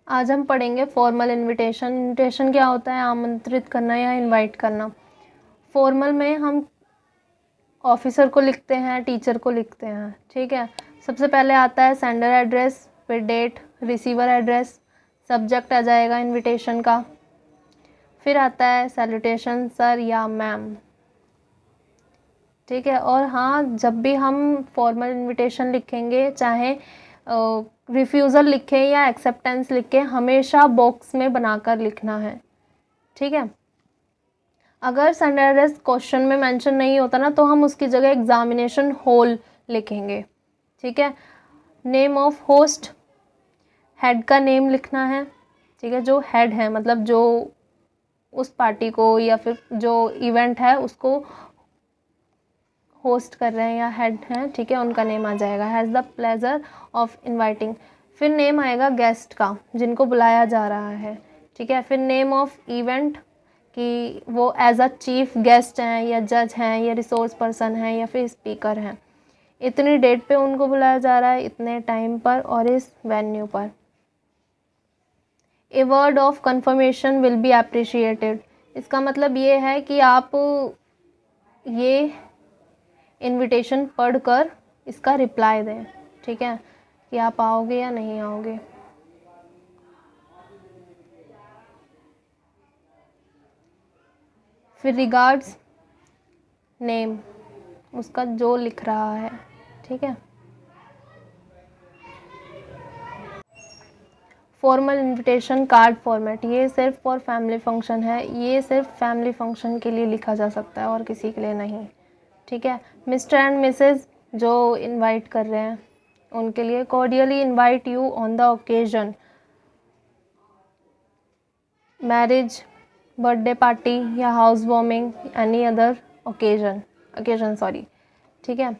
आज हम पढ़ेंगे फॉर्मल इनविटेशन। इनविटेशन क्या होता है? आमंत्रित करना या इनवाइट करना। फॉर्मल में हम ऑफिसर को लिखते हैं, टीचर को लिखते हैं, ठीक है। सबसे पहले आता है सेंडर एड्रेस, फिर डेट, रिसीवर एड्रेस, सब्जेक्ट आ जाएगा इनविटेशन का, फिर आता है सैल्यूटेशन सर या मैम, ठीक है। और हाँ, जब भी हम फॉर्मल इनविटेशन लिखेंगे, चाहे रिफ्यूज़ल लिखें या एक्सेप्टेंस लिखें, हमेशा बॉक्स में बनाकर लिखना है, ठीक है। अगर सेंडर एड्रेस क्वेश्चन में मेंशन नहीं होता ना, तो हम उसकी जगह एग्जामिनेशन हॉल लिखेंगे, ठीक है। नेम ऑफ होस्ट, हेड का नेम लिखना है, ठीक है। जो हेड है मतलब जो उस पार्टी को या फिर जो इवेंट है उसको होस्ट कर रहे हैं या हेड हैं, ठीक है, उनका नेम आ जाएगा। Has the pleasure of inviting, फिर नेम आएगा गेस्ट का, जिनको बुलाया जा रहा है, ठीक है। फिर नेम ऑफ इवेंट, कि वो एज अ चीफ गेस्ट हैं या जज हैं या रिसोर्स पर्सन हैं या फिर स्पीकर हैं। इतनी डेट पे उनको बुलाया जा रहा है, इतने टाइम पर और इस वेन्यू पर। A word of confirmation will be appreciated, इसका मतलब ये है कि आप ये इनविटेशन पढ़कर इसका रिप्लाई दें, ठीक है, कि आप आओगे या नहीं आओगे। फिर रिगार्ड्स, नेम, उसका जो लिख रहा है, ठीक है। फॉर्मल इनविटेशन कार्ड फॉर्मेट, ये सिर्फ फॉर फैमिली फंक्शन है, ये सिर्फ फैमिली फंक्शन के लिए लिखा जा सकता है और किसी के लिए नहीं, ठीक है। मिस्टर एंड मिसेज जो इनवाइट कर रहे हैं उनके लिए, cordially invite you on the occasion, marriage, birthday party या house warming, any other occasion, ठीक है।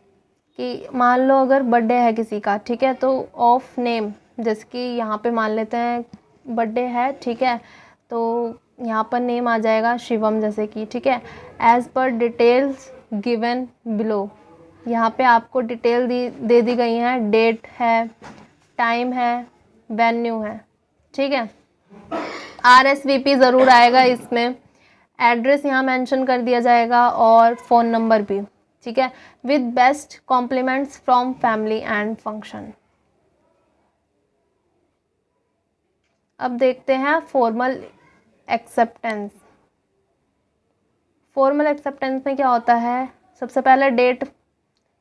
कि मान लो अगर बर्थडे है किसी का, ठीक है, तो ऑफ नेम, जैसे कि यहाँ पे मान लेते हैं बर्थडे है, ठीक है, तो यहाँ पर नेम आ जाएगा शिवम जैसे कि, ठीक है। As per details given below, यहाँ पे आपको डिटेल दे दी गई हैं, डेट है, टाइम है, वेन्यू है, ठीक है। RSVP ज़रूर आएगा इसमें, एड्रेस यहाँ मेंशन कर दिया जाएगा और फ़ोन नंबर भी, ठीक है। With best compliments from family and function. अब देखते हैं फॉर्मल एक्सेप्टेंस। फॉर्मल एक्सेप्टेंस में क्या होता है? सबसे पहले डेट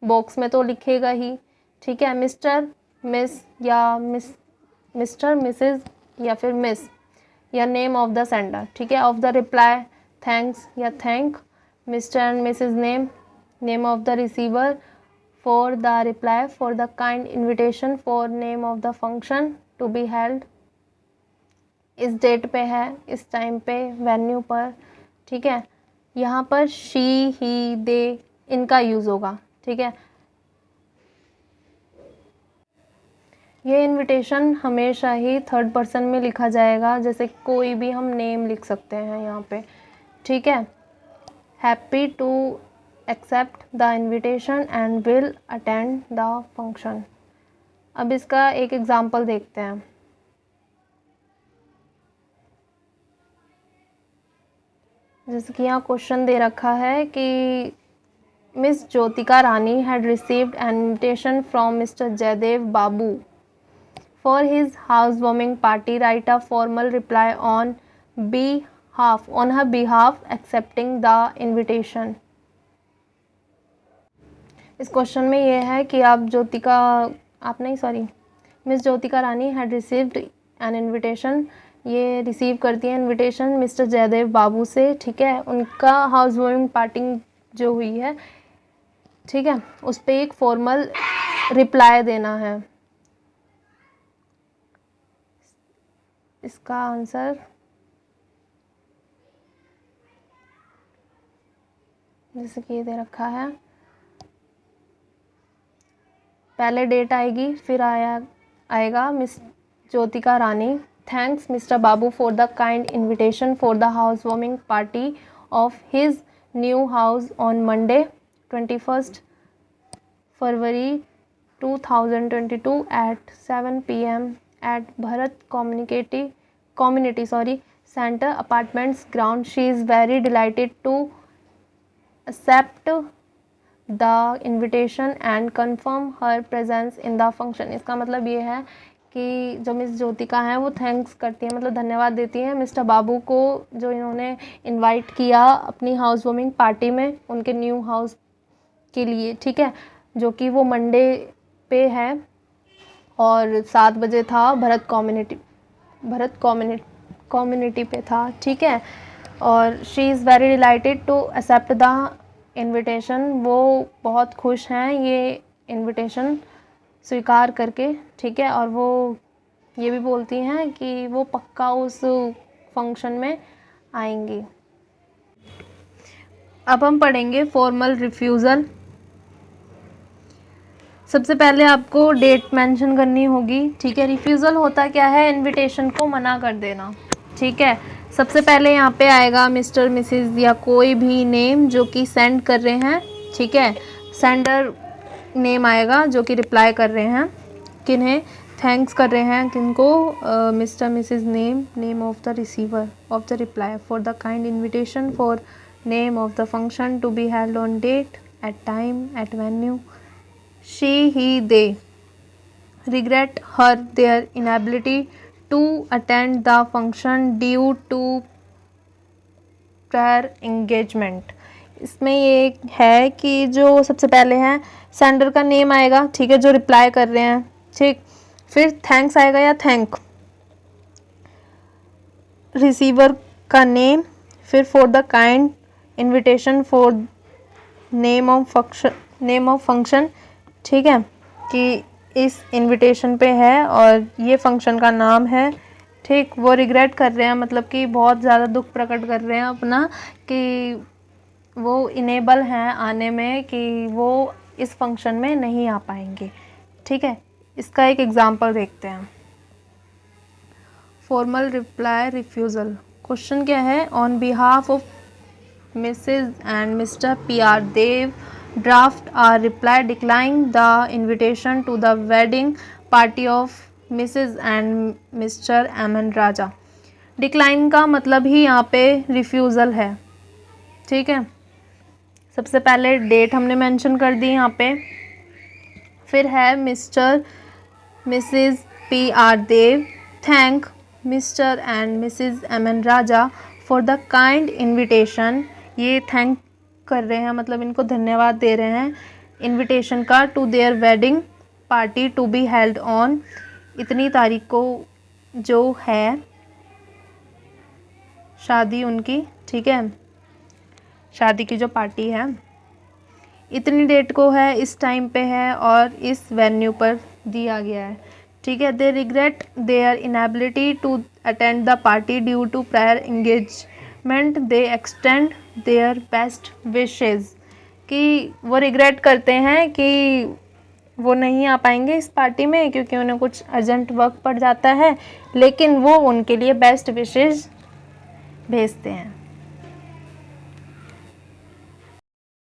बॉक्स में तो लिखेगा ही, ठीक है। मिस्टर, मिस या मिस्टर, मिसेज या फिर मिस, या नेम ऑफ द सेंडर, ठीक है। ऑफ द रिप्लाई, थैंक्स या thank, mister and mrs name, name of the receiver, for the reply, for the kind invitation, for name of the function to be held, इस date पे है, इस time पे, venue पर, ठीक है। यहाँ पर शी, ही, दे, इनका यूज़ होगा, ठीक है। ये इनविटेशन हमेशा ही थर्ड पर्सन में लिखा जाएगा, जैसे कोई भी हम नेम लिख सकते हैं यहाँ पे, ठीक है। Happy to accept the invitation and will attend the function. अब इसका एक एग्जांपल देखते हैं। जैसे कि यहाँ क्वेश्चन दे रखा है कि miss Jyotika Rani had received an invitation from mister Jaidev Babu for his housewarming party. Write a formal reply on her behalf accepting the invitation. इस क्वेश्चन में ये है कि miss Jyotika Rani had received an invitation, ये रिसीव करती है इनविटेशन मिस्टर जयदेव बाबू से, ठीक है। उनका हाउस वार्मिंग पार्टी जो हुई है, ठीक है, उस पर एक फॉर्मल रिप्लाई देना है। इसका आंसर जैसे कि ये दे रखा है, पहले डेट आएगी, फिर आएगा miss Jyotika Rani, thanks mister Babu for the kind invitation for the house warming party of his new house on Monday 21 February 2022 at 7 PM at Bharat Community Center Apartments ground. She is very delighted to accept the invitation and confirm her presence in the function. इसका मतलब ये है कि जो miss Jyotika हैं वो thanks करती हैं, मतलब धन्यवाद देती हैं मिस्टर बाबू को जो इन्होंने इनवाइट किया अपनी हाउस वार्मिंग पार्टी में उनके न्यू हाउस के लिए, ठीक है, जो कि वो मंडे पे है और 7 बजे था, भरत कम्युनिटी पे था, ठीक है। और she is very delighted to accept the invitation, वो बहुत खुश हैं ये इनविटेशन स्वीकार करके, ठीक है। और वो ये भी बोलती हैं कि वो पक्का उस फंक्शन में आएंगी। अब हम पढ़ेंगे फॉर्मल रिफ्यूज़ल। सबसे पहले आपको डेट मेंशन करनी होगी, ठीक है। रिफ्यूज़ल होता क्या है, इनविटेशन को मना कर देना, ठीक है। सबसे पहले यहाँ पे आएगा मिस्टर मिसेस या कोई भी नेम जो कि सेंड कर रहे हैं, ठीक है। सेंडर नेम आएगा जो कि रिप्लाई कर रहे हैं, किन्हें थैंक्स कर रहे हैं, किनको, mister mrs name of the receiver of the reply for the kind invitation for name of the function to be held on date at time at venue she he they regret her their inability to attend the function due to prior engagement। इसमें ये है कि जो सबसे पहले है sender का name आएगा, ठीक है, जो रिप्लाई कर रहे हैं, ठीक। फिर थैंक्स आएगा या थैंक, रिसीवर का नेम, फिर for the kind invitation for name of function, ठीक है, कि इस इनविटेशन पे है और ये फंक्शन का नाम है, ठीक। वो रिग्रेट कर रहे हैं, मतलब कि बहुत ज़्यादा दुख प्रकट कर रहे हैं अपना कि वो इनेबल हैं आने में, कि वो इस फंक्शन में नहीं आ पाएंगे, ठीक है। इसका एक एग्जांपल देखते हैं। Formal reply refusal. क्वेश्चन क्या है, on behalf of mrs and mister PR Dev draft a reply declining the invitation to the wedding party of Mrs. and Mr. Aman Raja। Decline का मतलब ही यहाँ पे रिफ्यूज़ल है, ठीक है। सबसे पहले डेट हमने मेंशन कर दी यहाँ पे, फिर है mister mrs PR Dev thank mister and mrs Aman Raja for the kind invitation, ये थैंक कर रहे हैं, मतलब इनको धन्यवाद दे रहे हैं इनविटेशन का, to their wedding party to be held on, इतनी तारीख को जो है शादी उनकी, ठीक है, शादी की जो पार्टी है इतनी डेट को है, इस टाइम पे है और इस वेन्यू पर दिया गया है, ठीक है। They regret their inability to attend the party due to prior engagement, they extend their best wishes, कि वो रिग्रेट करते हैं कि वो नहीं आ पाएंगे इस पार्टी में क्योंकि उन्हें कुछ अर्जेंट वर्क पड़ जाता है, लेकिन वो उनके लिए बेस्ट विशेज़ भेजते हैं।